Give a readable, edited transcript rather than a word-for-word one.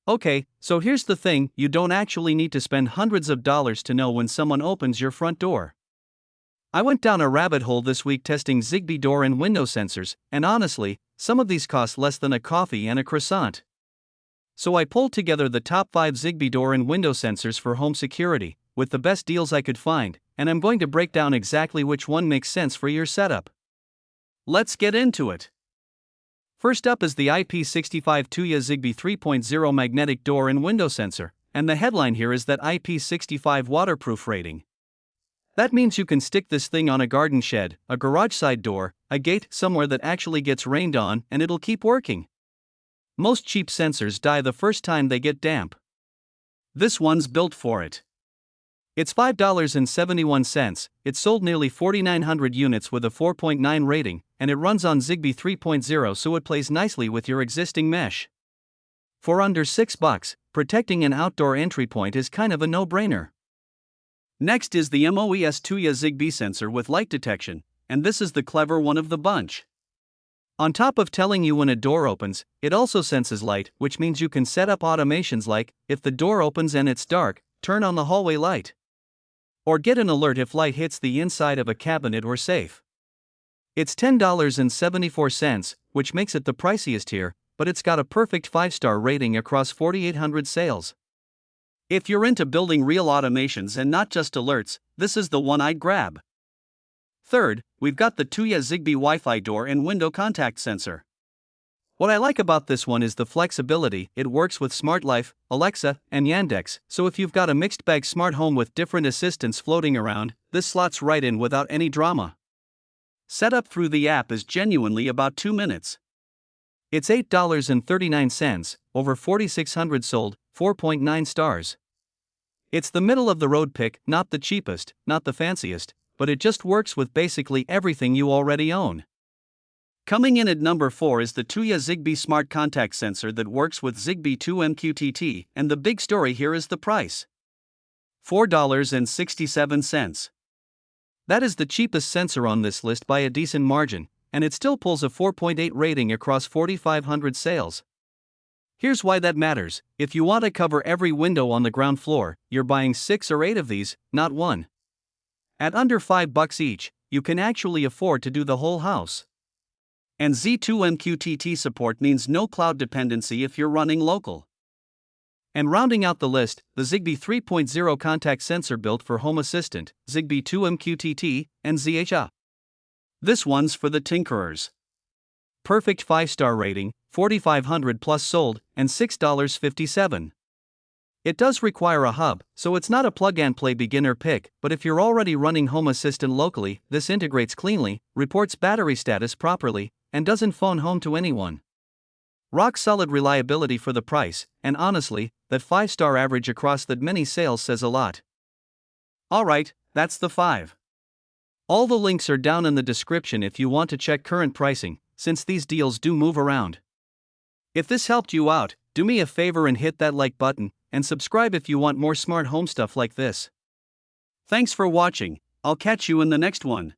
Okay, so here's the thing, you don't actually need to spend hundreds of dollars to know when someone opens your front door. I went down a rabbit hole this week testing Zigbee door and window sensors, and honestly, some of these cost less than a coffee and a croissant. So I pulled together the top 5 Zigbee door and window sensors for home security, with the best deals I could find, and I'm going to break down exactly which one makes sense for your setup. Let's get into it. First up is the IP65 Tuya Zigbee 3.0 magnetic door and window sensor, and the headline here is that IP65 waterproof rating. That means you can stick this thing on a garden shed, a garage side door, a gate, somewhere that actually gets rained on, and it'll keep working. Most cheap sensors die the first time they get damp. This one's built for it. It's $5.71, it sold nearly 4,900 units with a 4.9 rating, and it runs on Zigbee 3.0, so it plays nicely with your existing mesh. For under $6, protecting an outdoor entry point is kind of a no-brainer. Next is the MOES Tuya Zigbee sensor with light detection, and this is the clever one of the bunch. On top of telling you when a door opens, it also senses light, which means you can set up automations like, if the door opens and it's dark, turn on the hallway light. Or get an alert if light hits the inside of a cabinet or safe. It's $10.74, which makes it the priciest here, but it's got a perfect 5-star rating across 4,800 sales. If you're into building real automations and not just alerts, this is the one I'd grab. Third, we've got the Tuya Zigbee Wi-Fi door and window contact sensor. What I like about this one is the flexibility. It works with SmartLife, Alexa, and Yandex, so if you've got a mixed bag smart home with different assistants floating around, this slots right in without any drama. Setup through the app is genuinely about 2 minutes. It's $8.39, over 4,600 sold, 4.9 stars. It's the middle of the road pick, not the cheapest, not the fanciest, but it just works with basically everything you already own. Coming in at number 4 is the Tuya Zigbee Smart Contact Sensor that works with Zigbee 2 MQTT, and the big story here is the price. $4.67. That is the cheapest sensor on this list by a decent margin, and it still pulls a 4.8 rating across 4,500 sales. Here's why that matters. If you want to cover every window on the ground floor, you're buying 6 or 8 of these, not one. At under $5 each, you can actually afford to do the whole house. And Z2 MQTT support means no cloud dependency if you're running local. And rounding out the list, the Zigbee 3.0 contact sensor built for HomeAssistant, Zigbee 2 MQTT, and ZHA. This one's for the tinkerers. Perfect 5-star rating, 4,500 plus sold, and $6.57. It does require a hub, so it's not a plug-and-play beginner pick, but if you're already running HomeAssistant locally, this integrates cleanly, reports battery status properly, and doesn't phone home to anyone. Rock-solid reliability for the price, and honestly, that 5-star average across that many sales says a lot. Alright, that's the 5. All the links are down in the description if you want to check current pricing, since these deals do move around. If this helped you out, do me a favor and hit that like button, and subscribe if you want more smart home stuff like this. Thanks for watching, I'll catch you in the next one.